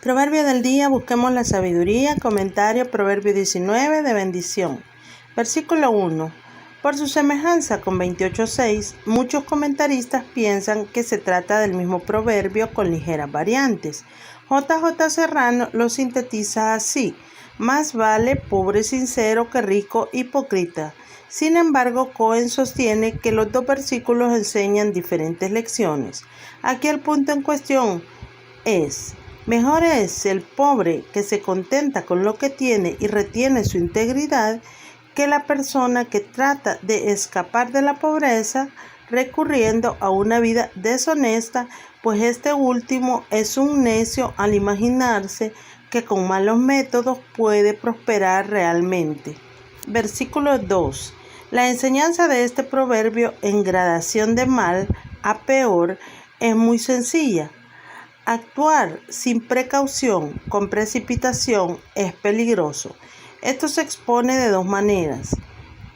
Proverbio del día, busquemos la sabiduría. Comentario, Proverbio 19 de bendición. Versículo 1. Por su semejanza con 28:6, muchos comentaristas piensan que se trata del mismo proverbio con ligeras variantes. J.J. Serrano lo sintetiza así: más vale pobre sincero que rico hipócrita. Sin embargo, Cohen sostiene que los dos versículos enseñan diferentes lecciones. Aquí el punto en cuestión es: mejor es el pobre que se contenta con lo que tiene y retiene su integridad que la persona que trata de escapar de la pobreza recurriendo a una vida deshonesta, pues este último es un necio al imaginarse que con malos métodos puede prosperar realmente. Versículo 2. La enseñanza de este proverbio en gradación de mal a peor es muy sencilla. Actuar sin precaución, con precipitación, es peligroso. Esto se expone de dos maneras.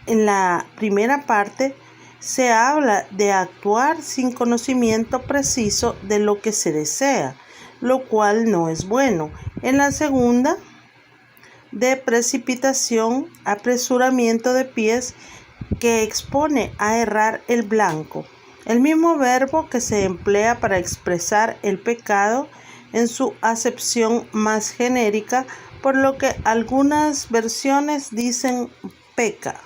En la primera parte se habla de actuar sin conocimiento preciso de lo que se desea, lo cual no es bueno. En la segunda, de precipitación, apresuramiento de pies, que expone a errar el blanco. El mismo verbo que se emplea para expresar el pecado en su acepción más genérica, por lo que algunas versiones dicen peca.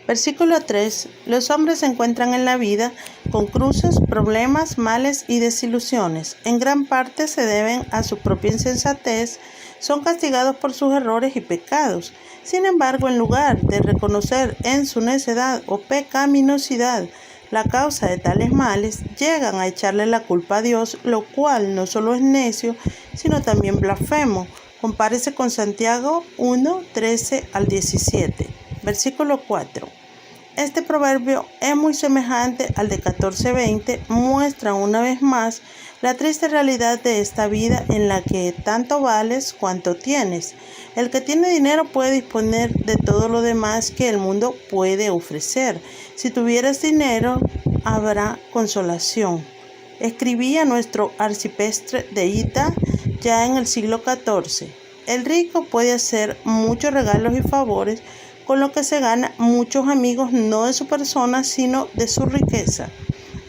Versículo 3. Los hombres se encuentran en la vida con cruces, problemas, males y desilusiones. En gran parte se deben a su propia insensatez, son castigados por sus errores y pecados. Sin embargo, en lugar de reconocer en su necedad o pecaminosidad la causa de tales males, llegan a echarle la culpa a Dios, lo cual no solo es necio, sino también blasfemo. Compárese con Santiago 1, 13 al 17. Versículo 4. Este proverbio es muy semejante al de 14:20, muestra una vez más la triste realidad de esta vida en la que tanto vales cuanto tienes. El que tiene dinero puede disponer de todo lo demás que el mundo puede ofrecer. Si tuvieras dinero, habrá consolación. Escribía nuestro arcipreste de Hita ya en el siglo XIV. El rico puede hacer muchos regalos y favores, con lo que se gana muchos amigos no de su persona, sino de su riqueza.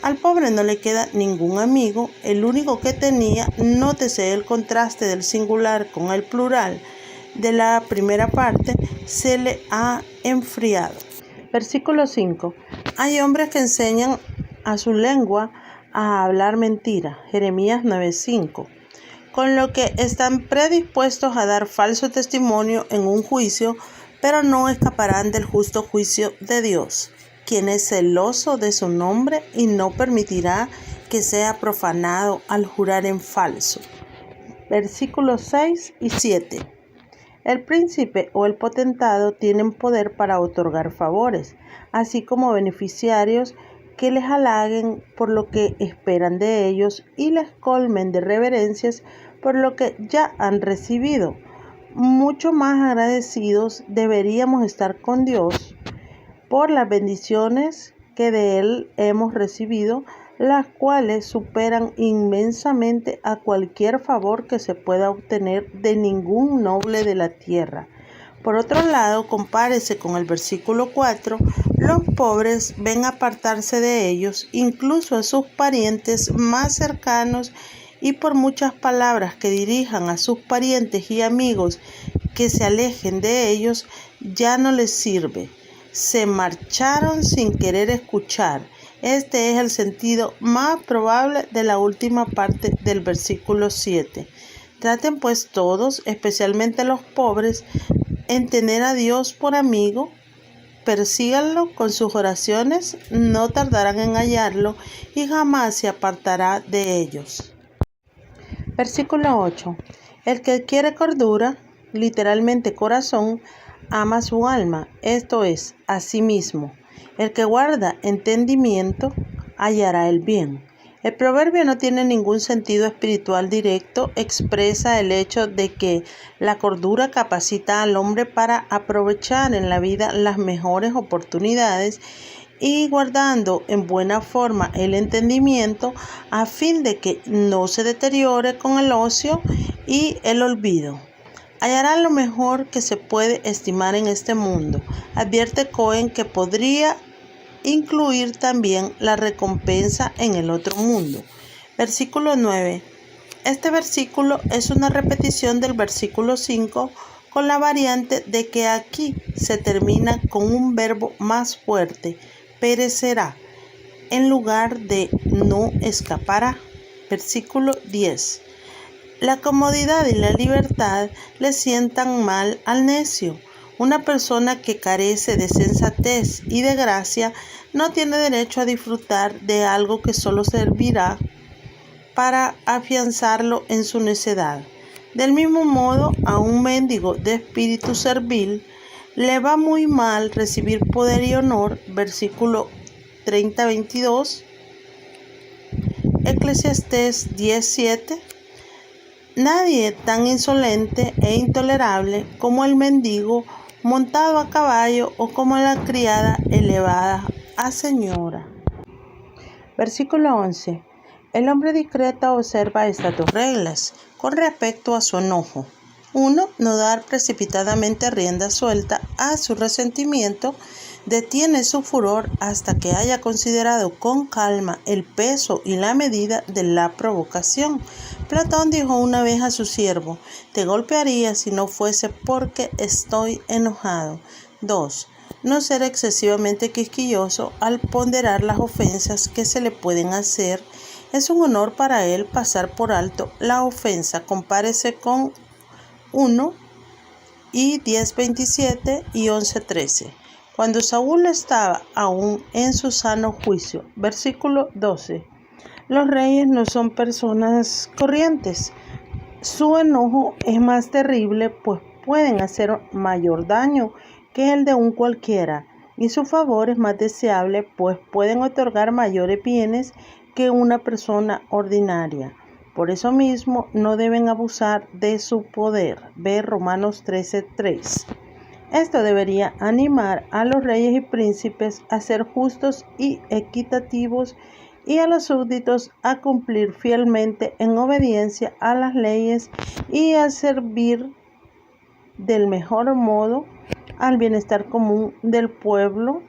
Al pobre no le queda ningún amigo, el único que tenía. Nótese el contraste del singular con el plural de la primera parte, se le ha enfriado. Versículo 5. Hay hombres que enseñan a su lengua a hablar mentira. Jeremías 9:5. Con lo que están predispuestos a dar falso testimonio en un juicio, pero no escaparán del justo juicio de Dios, quien es celoso de su nombre y no permitirá que sea profanado al jurar en falso. Versículos 6 y 7. El príncipe o el potentado tienen poder para otorgar favores, así como beneficiarios que les halaguen por lo que esperan de ellos y les colmen de reverencias por lo que ya han recibido. Mucho más agradecidos deberíamos estar con Dios por las bendiciones que de Él hemos recibido, las cuales superan inmensamente a cualquier favor que se pueda obtener de ningún noble de la tierra. Por otro lado, compárese con el versículo 4, los pobres ven apartarse de ellos, incluso a sus parientes más cercanos, y por muchas palabras que dirijan a sus parientes y amigos que se alejen de ellos, ya no les sirve. Se marcharon sin querer escuchar. Este es el sentido más probable de la última parte del versículo 7. Traten pues todos, especialmente los pobres, en tener a Dios por amigo. Persíganlo con sus oraciones, no tardarán en hallarlo y jamás se apartará de ellos. Versículo 8. El que quiere cordura, literalmente corazón, ama su alma, esto es, a sí mismo. El que guarda entendimiento, hallará el bien. El proverbio no tiene ningún sentido espiritual directo, expresa el hecho de que la cordura capacita al hombre para aprovechar en la vida las mejores oportunidades y guardando en buena forma el entendimiento a fin de que no se deteriore con el ocio y el olvido. Hallará lo mejor que se puede estimar en este mundo. Advierte Cohen que podría incluir también la recompensa en el otro mundo. Versículo 9. Este versículo es una repetición del versículo 5 con la variante de que aquí se termina con un verbo más fuerte, perecerá, en lugar de no escapará. Versículo 10. La comodidad y la libertad le sientan mal al necio. Una persona que carece de sensatez y de gracia no tiene derecho a disfrutar de algo que solo servirá para afianzarlo en su necedad. Del mismo modo, a un mendigo de espíritu servil le va muy mal recibir poder y honor. Versículo 30-22. Eclesiastés 10:7. Nadie tan insolente e intolerable como el mendigo montado a caballo o como la criada elevada a señora. Versículo 11. El hombre discreto observa estas dos reglas con respecto a su enojo. 1. No dar precipitadamente rienda suelta a su resentimiento. Detiene su furor hasta que haya considerado con calma el peso y la medida de la provocación. Platón dijo una vez a su siervo: te golpearía si no fuese porque estoy enojado. 2. No ser excesivamente quisquilloso al ponderar las ofensas que se le pueden hacer. Es un honor para él pasar por alto la ofensa. Compárese con 1 y 10:27 y 11:13. Cuando Saúl estaba aún en su sano juicio. Versículo 12. Los reyes no son personas corrientes. Su enojo es más terrible, pues pueden hacer mayor daño que el de un cualquiera, y su favor es más deseable, pues pueden otorgar mayores bienes que una persona ordinaria. Por eso mismo no deben abusar de su poder. Ve Romanos 13:3. Esto debería animar a los reyes y príncipes a ser justos y equitativos y a los súbditos a cumplir fielmente en obediencia a las leyes y a servir del mejor modo al bienestar común del pueblo.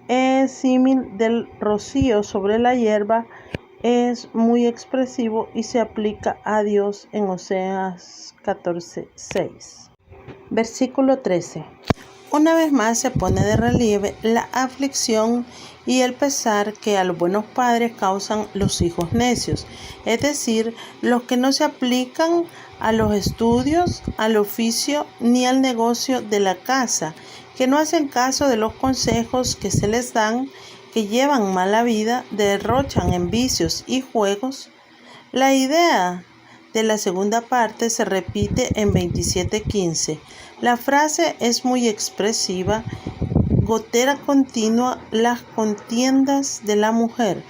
El símil del rocío sobre la hierba es muy expresivo y se aplica a Dios en Oseas 14:6. Versículo 13. Una vez más se pone de relieve la aflicción y el pesar que a los buenos padres causan los hijos necios, es decir, los que no se aplican a los estudios, al oficio ni al negocio de la casa, que no hacen caso de los consejos que se les dan, que llevan mala vida, derrochan en vicios y juegos. La idea de la segunda parte se repite en 27:15. La frase es muy expresiva. Gotera continua, las contiendas de la mujer.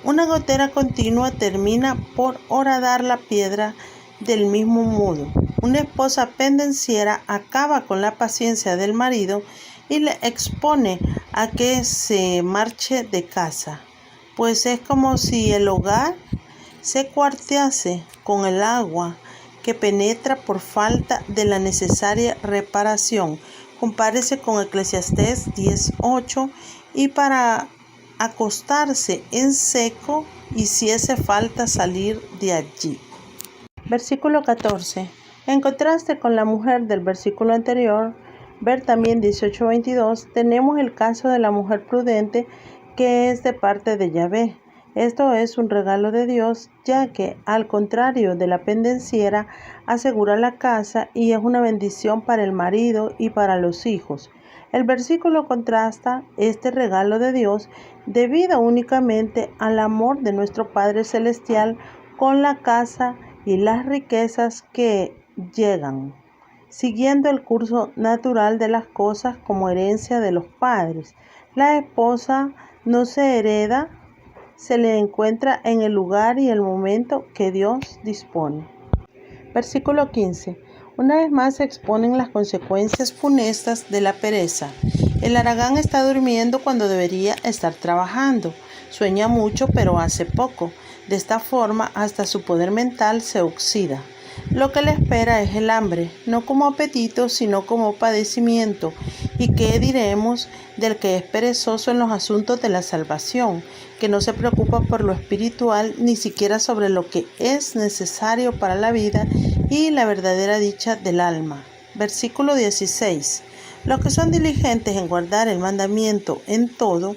Una gotera continua termina por horadar la piedra. Del mismo modo, una esposa pendenciera acaba con la paciencia del marido y le expone a que se marche de casa, pues es como si el hogar se cuartease con el agua que penetra por falta de la necesaria reparación. Compárese con Eclesiastés 10:8 y para acostarse en seco hiciese falta salir de allí. Versículo 14. En contraste con la mujer del versículo anterior, ver también 18:22, tenemos el caso de la mujer prudente que es de parte de Yahvé. Esto es un regalo de Dios, ya que, al contrario de la pendenciera, asegura la casa y es una bendición para el marido y para los hijos. El versículo contrasta este regalo de Dios debido únicamente al amor de nuestro Padre Celestial con la casa y las riquezas que llegan, siguiendo el curso natural de las cosas como herencia de los padres. La esposa no se hereda, se le encuentra en el lugar y el momento que Dios dispone. Versículo 15. Una vez más se exponen las consecuencias funestas de la pereza. El haragán está durmiendo cuando debería estar trabajando. Sueña mucho pero hace poco. De esta forma, hasta su poder mental se oxida. Lo que le espera es el hambre, no como apetito, sino como padecimiento. ¿Y qué diremos del que es perezoso en los asuntos de la salvación, que no se preocupa por lo espiritual, ni siquiera sobre lo que es necesario para la vida y la verdadera dicha del alma? Versículo 16. Los que son diligentes en guardar el mandamiento en todo,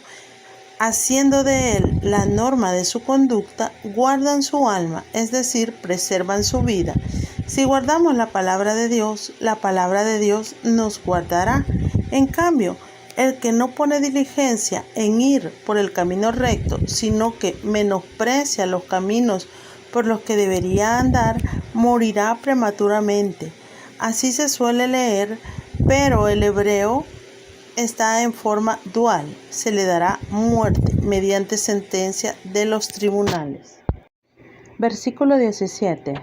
haciendo de él la norma de su conducta, guardan su alma, es decir, preservan su vida. Si guardamos la palabra de Dios nos guardará. En cambio, el que no pone diligencia en ir por el camino recto, sino que menosprecia los caminos por los que debería andar, morirá prematuramente. Así se suele leer, pero el hebreo está en forma dual. Se le dará muerte mediante sentencia de los tribunales. Versículo 17.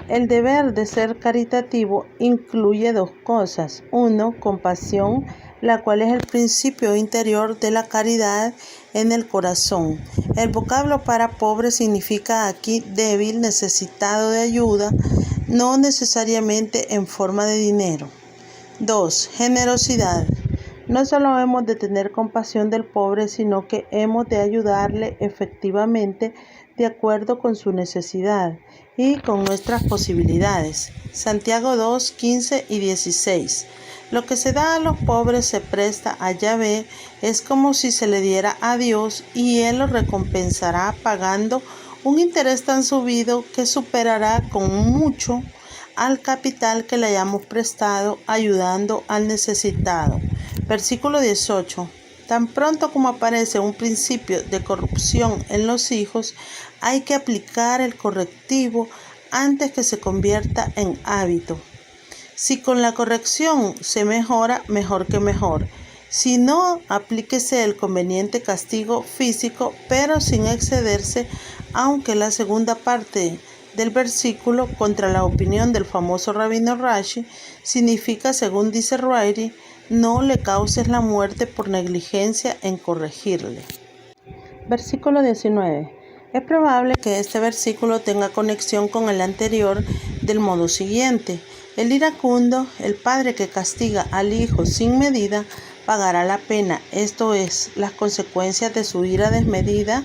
El deber de ser caritativo incluye dos cosas. Uno, compasión, la cual es el principio interior de la caridad en el corazón. El vocablo para pobre significa aquí débil, necesitado de ayuda, no necesariamente en forma de dinero. 2. Generosidad. No solo hemos de tener compasión del pobre, sino que hemos de ayudarle efectivamente de acuerdo con su necesidad y con nuestras posibilidades. Santiago 2, 15 y 16. Lo que se da a los pobres se presta a Yahvé, es como si se le diera a Dios y Él lo recompensará pagando un interés tan subido que superará con mucho al capital que le hayamos prestado ayudando al necesitado. Versículo 18. Tan pronto como aparece un principio de corrupción en los hijos, hay que aplicar el correctivo antes que se convierta en hábito. Si con la corrección se mejora, mejor que mejor. Si no, aplíquese el conveniente castigo físico, pero sin excederse, aunque la segunda parte del versículo, contra la opinión del famoso rabino Rashi, significa, según dice Wright, no le causes la muerte por negligencia en corregirle. Versículo 19. Es probable que este versículo tenga conexión con el anterior del modo siguiente. El iracundo, el padre que castiga al hijo sin medida, pagará la pena, esto es, las consecuencias de su ira desmedida.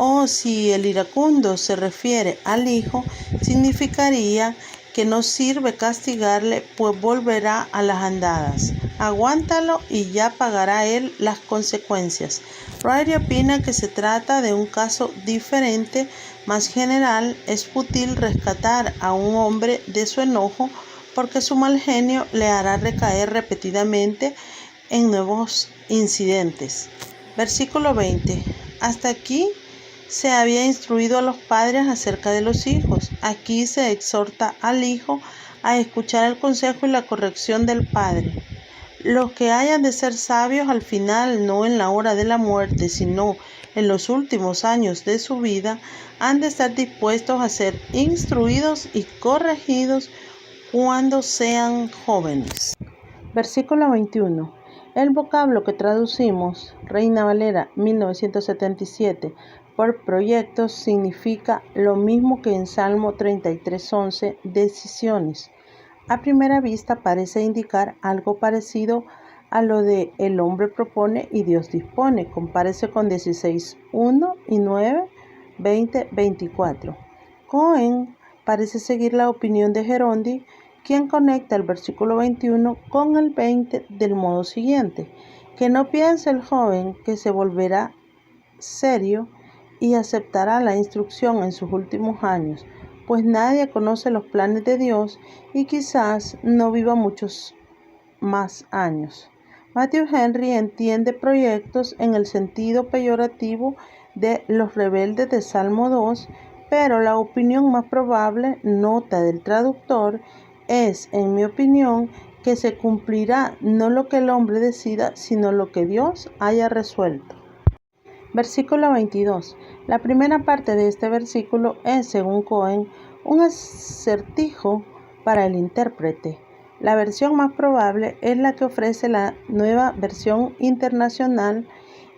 O si el iracundo se refiere al hijo, significaría que no sirve castigarle, pues volverá a las andadas. Aguántalo y ya pagará él las consecuencias. Wright opina que se trata de un caso diferente, más general. Es fútil rescatar a un hombre de su enojo, porque su mal genio le hará recaer repetidamente en nuevos incidentes. Versículo 20. Hasta aquí se había instruido a los padres acerca de los hijos. Aquí se exhorta al hijo a escuchar el consejo y la corrección del padre. Los que hayan de ser sabios al final, no en la hora de la muerte, sino en los últimos años de su vida, han de estar dispuestos a ser instruidos y corregidos cuando sean jóvenes. Versículo 21. El vocablo que traducimos, Reina Valera 1977, por proyectos, significa lo mismo que en Salmo 33:11, decisiones. A primera vista parece indicar algo parecido a lo de el hombre propone y Dios dispone. Compárese con 16:1 y 9, 20, 24. Cohen parece seguir la opinión de Gerondi, quien conecta el versículo 21 con el 20 del modo siguiente: que no piense el joven que se volverá serio y aceptará la instrucción en sus últimos años, pues nadie conoce los planes de Dios y quizás no viva muchos más años. Matthew Henry entiende proyectos en el sentido peyorativo de los rebeldes de Salmo 2, pero la opinión más probable, nota del traductor, es, en mi opinión, que se cumplirá no lo que el hombre decida, sino lo que Dios haya resuelto. Versículo 22. La primera parte de este versículo es, según Cohen, un acertijo para el intérprete. La versión más probable es la que ofrece la Nueva Versión Internacional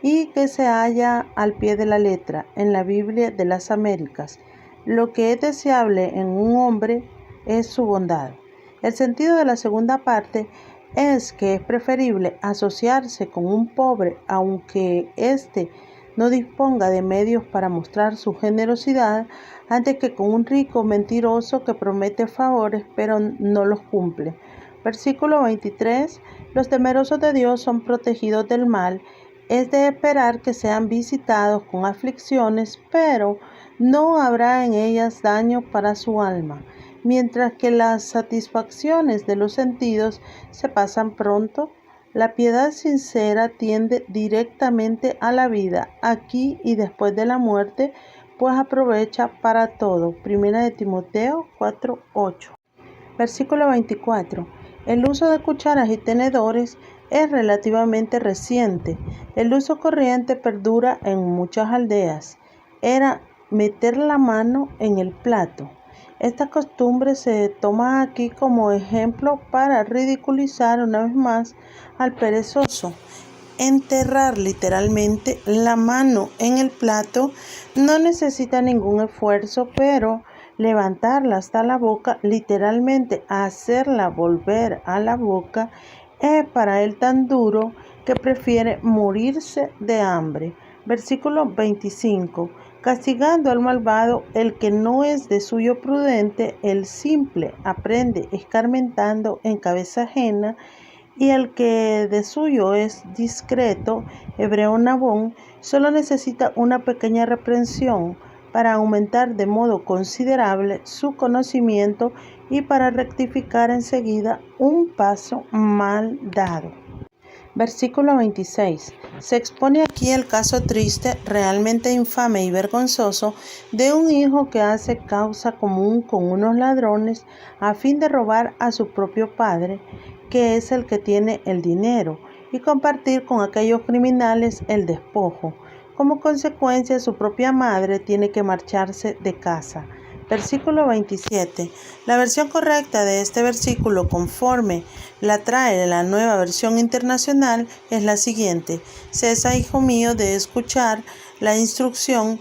y que se halla al pie de la letra en la Biblia de las Américas. Lo que es deseable en un hombre es su bondad. El sentido de la segunda parte es que es preferible asociarse con un pobre, aunque éste no disponga de medios para mostrar su generosidad, antes que con un rico mentiroso que promete favores pero no los cumple. Versículo 23. Los temerosos de Dios son protegidos del mal. Es de esperar que sean visitados con aflicciones, pero no habrá en ellas daño para su alma. Mientras que las satisfacciones de los sentidos se pasan pronto, la piedad sincera tiende directamente a la vida, aquí y después de la muerte, pues aprovecha para todo. Primera de Timoteo 4:8. Versículo 24. El uso de cucharas y tenedores es relativamente reciente. El uso corriente perdura en muchas aldeas. Era meter la mano en el plato. Esta costumbre se toma aquí como ejemplo para ridiculizar una vez más al perezoso. Enterrar literalmente la mano en el plato no necesita ningún esfuerzo, pero levantarla hasta la boca, literalmente hacerla volver a la boca, es para él tan duro que prefiere morirse de hambre. Versículo 25. Castigando al malvado, el que no es de suyo prudente, el simple aprende escarmentando en cabeza ajena, y el que de suyo es discreto, hebreo Nabón, solo necesita una pequeña reprensión para aumentar de modo considerable su conocimiento y para rectificar enseguida un paso mal dado. Versículo 26. Se expone aquí el caso triste, realmente infame y vergonzoso, de un hijo que hace causa común con unos ladrones a fin de robar a su propio padre, que es el que tiene el dinero, y compartir con aquellos criminales el despojo. Como consecuencia, su propia madre tiene que marcharse de casa. Versículo 27. La versión correcta de este versículo, conforme la trae la Nueva Versión Internacional, es la siguiente: cesa, hijo mío, de escuchar la instrucción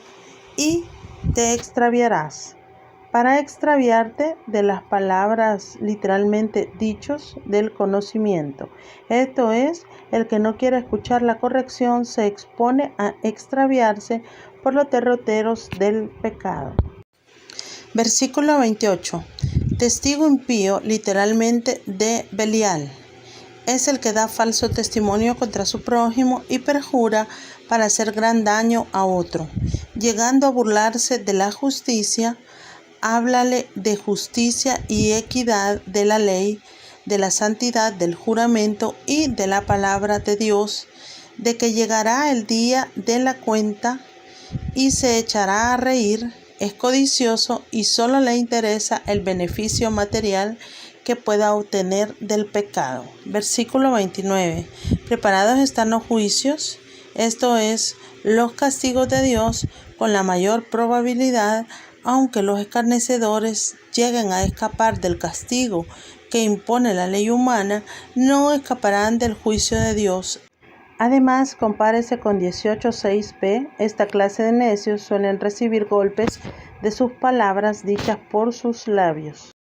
y te extraviarás. Para extraviarte de las palabras, literalmente dichos, del conocimiento. Esto es, el que no quiere escuchar la corrección se expone a extraviarse por los derroteros del pecado. Versículo 28. Testigo impío, literalmente de Belial, es el que da falso testimonio contra su prójimo y perjura para hacer gran daño a otro, llegando a burlarse de la justicia. Háblale de justicia y equidad, de la ley, de la santidad, del juramento y de la palabra de Dios, de que llegará el día de la cuenta y se echará a reír. Es codicioso y solo le interesa el beneficio material que pueda obtener del pecado. Versículo 29. Preparados están los juicios, esto es, los castigos de Dios, con la mayor probabilidad, aunque los escarnecedores lleguen a escapar del castigo que impone la ley humana, no escaparán del juicio de Dios. Además, compárese con 18:6b, esta clase de necios suelen recibir golpes de sus palabras dichas por sus labios.